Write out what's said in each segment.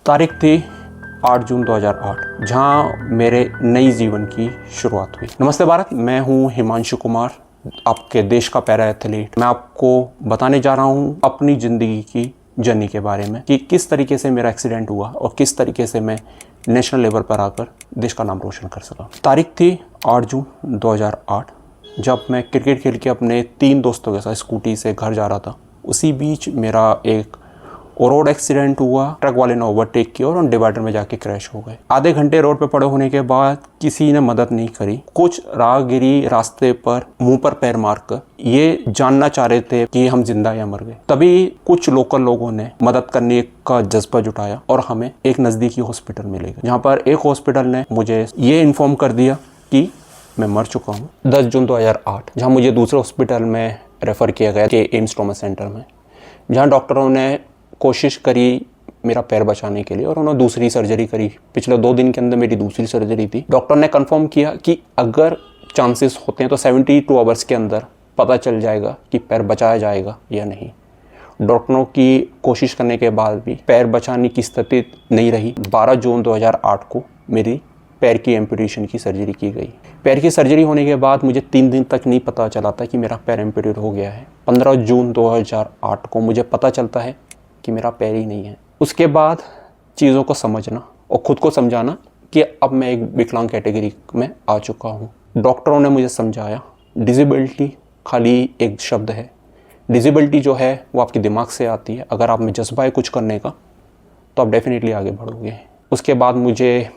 तारीख थी 8 जून 2008, जहां मेरे नई जीवन की शुरुआत हुई। नमस्ते भारत, मैं हूं हिमांशु कुमार, आपके देश का पैरा एथलीट। मैं आपको बताने जा रहा हूं अपनी ज़िंदगी की जर्नी के बारे में कि किस तरीके से मेरा एक्सीडेंट हुआ और किस तरीके से मैं नेशनल लेवल पर आकर देश का नाम रोशन कर सका। तारीख थी 8 जून 2008, जब मैं क्रिकेट खेल के अपने 3 दोस्तों के साथ स्कूटी से घर जा रहा था। उसी बीच मेरा एक रोड एक्सीडेंट हुआ। ट्रक वाले ने ओवरटेक किया और उन डिवाइडर में जाके क्रैश हो गए। आधे घंटे रोड पे पड़े होने के बाद किसी ने मदद नहीं करी। कुछ राहगीरी रास्ते पर मुंह पर पैर मारकर ये जानना चाह रहे थे कि हम जिंदा या मर गए। तभी कुछ लोकल लोगों ने मदद करने का जज्बा जुटाया और हमें एक नज़दीकी हॉस्पिटल में ले गए, जहाँ पर एक हॉस्पिटल ने मुझे ये इन्फॉर्म कर दिया कि मैं मर चुका हूँ। 10 जून 2008, जहाँ मुझे दूसरे हॉस्पिटल में रेफ़र किया गया कि एम्स ट्रॉमा सेंटर में, जहाँ डॉक्टरों ने कोशिश करी मेरा पैर बचाने के लिए और उन्होंने दूसरी सर्जरी करी। पिछले 2 दिन के अंदर मेरी दूसरी सर्जरी थी। डॉक्टर ने कंफर्म किया कि अगर चांसेस होते हैं तो 72 आवर्स के अंदर पता चल जाएगा कि पैर बचाया जाएगा या नहीं। डॉक्टरों की कोशिश करने के बाद भी पैर बचाने की स्थिति नहीं रही। 12 जून 2008 को मेरी पैर की एम्पुटेशन की सर्जरी की गई। पैर की सर्जरी होने के बाद मुझे 3 दिन तक नहीं पता चला था कि मेरा पैर एम्पुटेट हो गया है। 15 जून 2008 को मुझे पता चलता है कि मेरा पैर ही नहीं है। उसके बाद चीज़ों को समझना और ख़ुद को समझाना कि अब मैं एक विकलांग कैटेगरी में आ चुका हूँ। डॉक्टरों ने मुझे समझाया डिसेबिलिटी खाली एक शब्द है। डिसेबिलिटी जो है वो आपके दिमाग से आती है। अगर आप में जज्बा है कुछ करने का तो आप डेफिनेटली आगे बढ़ोगे। उसके बाद मुझे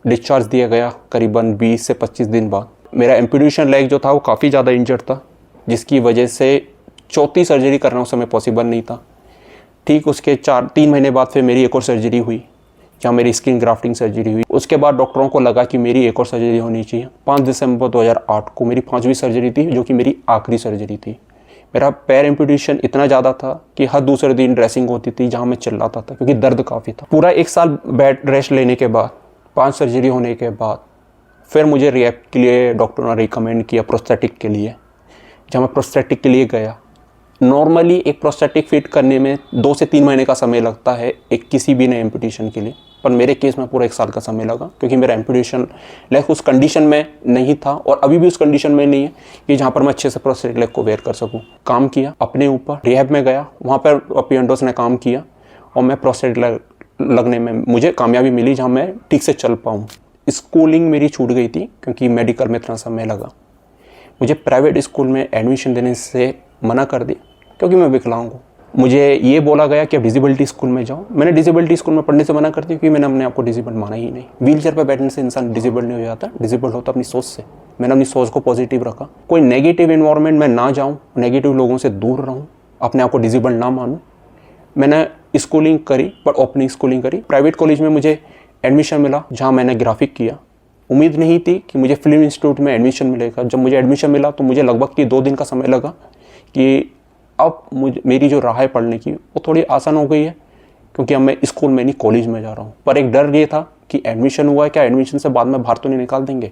डिस्चार्ज दिया गया करीबन 20 से 25 दिन बाद। मेरा एम्पुटेशन लेग जो था वो काफ़ी ज़्यादा इंजर्ड था, जिसकी वजह से चौथी सर्जरी करना उस समय पॉसिबल नहीं था। ठीक उसके 3 महीने बाद फिर मेरी एक और सर्जरी हुई, जहाँ मेरी स्किन ग्राफ्टिंग सर्जरी हुई। उसके बाद डॉक्टरों को लगा कि मेरी एक और सर्जरी होनी चाहिए। 5 दिसंबर 2008 को मेरी 5वीं सर्जरी थी, जो कि मेरी आखिरी सर्जरी थी। मेरा पैर एम्पुटेशन इतना ज़्यादा था कि हर दूसरे दिन ड्रेसिंग होती थी, जहाँ मैं चिल्लाता था क्योंकि दर्द काफ़ी था। पूरा 1 साल बेड रेस्ट लेने के बाद, 5 सर्जरी होने के बाद फिर मुझे रिहैब के लिए डॉक्टरों ने रिकमेंड किया प्रोस्थेटिक के लिए, जहाँ मैं प्रोस्थेटिक के लिए गया। नॉर्मली एक प्रोस्थेटिक फिट करने में 2 से 3 महीने का समय लगता है एक किसी भी नए एम्पुटेशन के लिए, पर मेरे केस में पूरा 1 साल का समय लगा, क्योंकि मेरा एम्पुटेशन लेग उस कंडीशन में नहीं था और अभी भी उस कंडीशन में नहीं है कि जहाँ पर मैं अच्छे से प्रोस्थेटिक लेग को वेयर कर सकूँ। काम किया अपने ऊपर, रिहैब में गया, वहाँ पर पियंडोस ने काम किया और मैं प्रोस्थेटिक लेग लगने में मुझे कामयाबी मिली, जहाँ मैं ठीक से चल पाऊँ। स्कूलिंग मेरी छूट गई थी क्योंकि मेडिकल में इतना समय लगा। मुझे प्राइवेट स्कूल में एडमिशन देने से मना कर दिया क्योंकि मैं विकलांग हूँ। मुझे ये बोला गया कि आप डिसेबिलिटी स्कूल में जाओ। मैंने डिसेबिलिटी स्कूल में पढ़ने से मना कर दिया क्योंकि मैंने अपने आप को डिसेबल माना ही नहीं। व्हीलचेयर पर बैठने से इंसान डिसेबल नहीं हो जाता, डिसेबल होता अपनी सोच से। मैंने अपनी सोच को पॉजिटिव रखा। कोई नेगेटिव इन्वायरमेंट में ना जाऊँ, नेगेटिव लोगों से दूर रहूँ, अपने आप को डिसेबल ना मानूँ। मैंने स्कूलिंग करी, पर ओपनिंग स्कूलिंग करी। प्राइवेट कॉलेज में मुझे एडमिशन मिला, जहाँ मैंने ग्राफिक किया। उम्मीद नहीं थी कि मुझे फिल्म इंस्टीट्यूट में एडमिशन मिलेगा। जब मुझे एडमिशन मिला तो मुझे लगभग 2 दिन का समय लगा कि अब मेरी जो राह है पढ़ने की वो थोड़ी आसान हो गई है, क्योंकि अब मैं स्कूल में नहीं कॉलेज में जा रहा हूँ। पर एक डर ये था कि एडमिशन हुआ है, क्या एडमिशन से बाद में बाहर तो नहीं निकाल देंगे,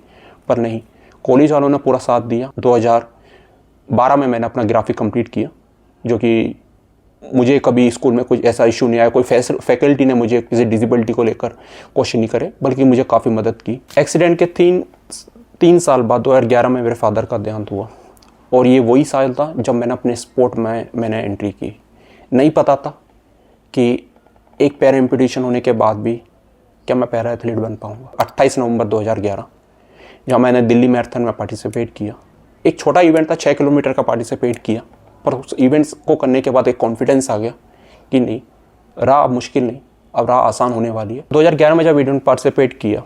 पर नहीं, कॉलेज वालों ने पूरा साथ दिया। 2012 में मैंने अपना ग्राफिक कंप्लीट किया, जो कि मुझे कभी स्कूल में कुछ ऐसा इशू नहीं आया। कोई फैकल्टी ने मुझे किसी डिसेबिलिटी को लेकर क्वेश्चन नहीं करे, बल्कि मुझे काफ़ी मदद की। एक्सीडेंट के 3 साल बाद 2011 में मेरे फादर का देहांत हुआ, और ये वही साल था जब मैंने अपने स्पोर्ट में मैंने एंट्री की। नहीं पता था कि एक पैर एम्पुटेशन होने के बाद भी क्या मैं पैरा एथलीट बन पाऊँगा। 28 नवंबर 2011, जहाँ मैंने दिल्ली मैराथन में पार्टिसिपेट किया। एक छोटा इवेंट था, 6 किलोमीटर का पार्टिसिपेट किया, पर उस इवेंट्स को करने के बाद एक कॉन्फिडेंस आ गया कि नहीं, राह अब मुश्किल नहीं, अब राह आसान होने वाली है। 2011 में जब इवेंट पार्टिसिपेट किया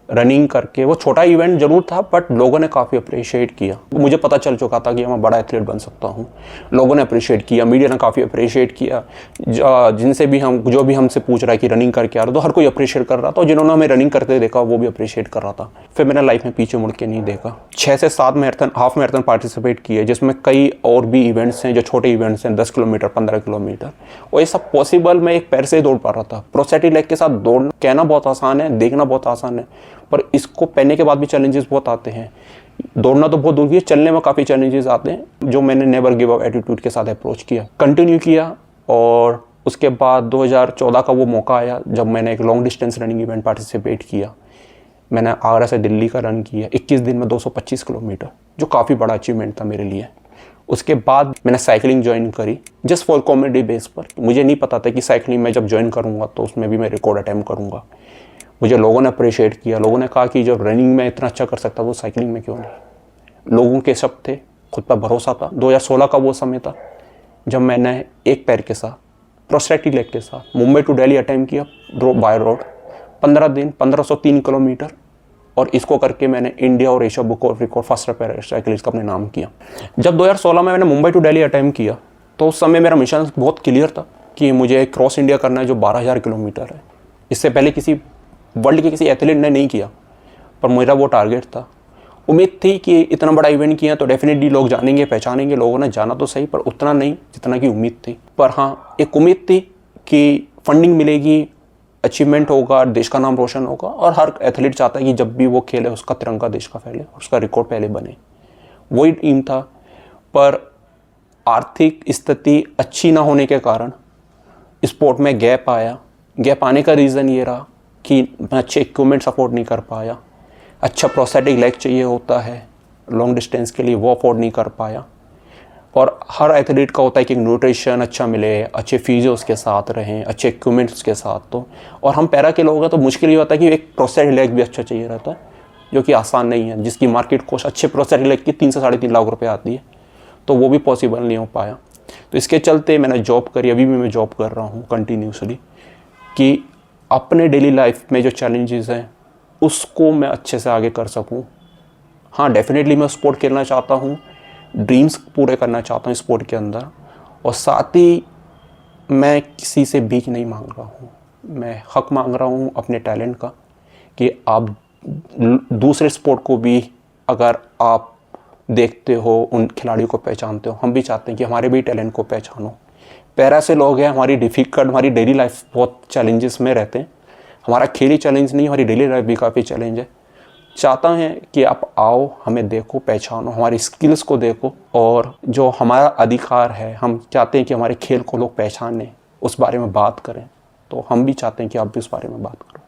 रनिंग करके, वो छोटा इवेंट जरूर था, बट लोगों ने काफ़ी अप्रिशिएट किया। मुझे पता चल चुका था कि मैं बड़ा एथलीट बन सकता हूँ। लोगों ने अप्रिशिएट किया, मीडिया ने काफ़ी अप्रिशिएट किया। जिनसे भी जो भी हमसे पूछ रहा है कि रनिंग करके आ रहा, तो हर कोई अप्रिशिएट कर रहा था, और जिन्होंने हमें रनिंग करते देखा वो भी अप्रिशिएट कर रहा था। फिर मैंने लाइफ में पीछे मुड़ के नहीं देखा। 6 से 7 मैराथन, हाफ मैराथन पार्टिसिपेट किए, जिसमें कई और भी इवेंट्स हैं जो छोटे इवेंट्स हैं, 10 किलोमीटर, 15 किलोमीटर, और ये सब पॉसिबल मैं एक पैर से ही दौड़ पा रहा था। प्रोस्थेटिक लेग के साथ दौड़ना, कहना बहुत आसान है, देखना बहुत आसान है, पर इसको पहनने के बाद भी चैलेंजेस बहुत आते हैं। दौड़ना तो बहुत दूर की है, चलने में काफ़ी चैलेंजेस आते हैं, जो मैंने नेवर गिव अप एटीट्यूड के साथ अप्रोच किया, कंटिन्यू किया, और उसके बाद 2014 का वो मौका आया जब मैंने एक long distance running event participate किया। मैंने आगरा से दिल्ली का रन किया 21 दिन में 225 किलोमीटर, जो काफ़ी बड़ा अचीवमेंट था मेरे लिए। उसके बाद मैंने साइकिलिंग ज्वाइन करी जस्ट फॉर कॉमेडी बेस पर। मुझे नहीं पता था कि साइकिलिंग में जब ज्वाइन करूँगा तो उसमें भी मैं रिकॉर्ड अटैम्प्ट करूँगा। मुझे लोगों ने अप्रिशिएट किया, लोगों ने कहा कि जब रनिंग में इतना अच्छा कर सकता तो साइकिलिंग में क्यों नहीं। लोगों के शब्द थे, खुद पर भरोसा था। 2016 का वो समय था जब मैंने एक पैर के साथ प्रोस्टेटिक लेग के साथ मुंबई टू दिल्ली अटैम्प्ट किया बाय रोड 15 दिन 1503 किलोमीटर, और इसको करके मैंने इंडिया और Asia book of record faster para cyclist का अपने नाम किया। जब 2016 में मैंने मुंबई टू दिल्ली अटैम्प्ट किया तो उस समय मेरा मिशन बहुत क्लियर था कि मुझे क्रॉस इंडिया करना है जो 12,000 किलोमीटर है। इससे पहले किसी वर्ल्ड के किसी एथलीट ने नहीं किया, पर मेरा वो टारगेट था। उम्मीद थी कि इतना बड़ा इवेंट किया तो डेफिनेटली लोग जानेंगे पहचानेंगे। लोगों ने जाना तो सही, पर उतना नहीं जितना की उम्मीद थी। पर हाँ, एक उम्मीद थी कि फंडिंग मिलेगी, अचीवमेंट होगा, देश का नाम रोशन होगा, और हर एथलीट चाहता है कि जब भी वो खेले उसका तिरंगा देश का फैले, उसका रिकॉर्ड पहले बने। वही टीम था। पर आर्थिक स्थिति अच्छी ना होने के कारण स्पोर्ट में गैप आया। गैप आने का रीज़न ये रहा कि मैं अच्छे इक्विपमेंट सपोर्ट नहीं कर पाया। अच्छा प्रोस्थेटिक लेग चाहिए होता है लॉन्ग डिस्टेंस के लिए, वो अफोर्ड नहीं कर पाया। और हर एथलीट का होता है कि न्यूट्रिशन अच्छा मिले, अच्छे फिजियो उसके साथ रहें, अच्छे इक्विपमेंट्स उसके साथ। तो और हम पैरा के लोग हैं तो मुश्किल ये होता है कि एक प्रोस्थेटिक लेग भी अच्छा चाहिए रहता है, जो कि आसान नहीं है, जिसकी मार्केट कॉस्ट अच्छे प्रोस्थेटिक लेग की 3 से 3.5 लाख रुपये आती है। तो वो भी पॉसिबल नहीं हो पाया। तो इसके चलते मैंने जॉब करी, अभी भी मैं जॉब कर रहा हूँ कंटिन्यूसली, कि अपने डेली लाइफ में जो चैलेंजेस हैं उसको मैं अच्छे से आगे कर सकूँ। हाँ, डेफिनेटली मैं स्पोर्ट खेलना चाहता हूँ, ड्रीम्स पूरे करना चाहता हूँ स्पोर्ट के अंदर, और साथ ही मैं किसी से भीख नहीं मांग रहा हूँ। मैं हक मांग रहा हूँ अपने टैलेंट का, कि आप दूसरे स्पोर्ट को भी अगर आप देखते हो, उन खिलाड़ियों को पहचानते हो, हम भी चाहते हैं कि हमारे भी टैलेंट को पहचानो। पैरा से लोग हैं, हमारी डेली लाइफ बहुत चैलेंजेस में रहते हैं। हमारा खेल ही चैलेंज नहीं, हमारी डेली लाइफ भी काफ़ी चैलेंज है। चाहता है कि आप आओ, हमें देखो, पहचानो, हमारी स्किल्स को देखो, और जो हमारा अधिकार है, हम चाहते हैं कि हमारे खेल को लोग पहचानें, उस बारे में बात करें। तो हम भी चाहते हैं कि आप भी उस बारे में बात करो।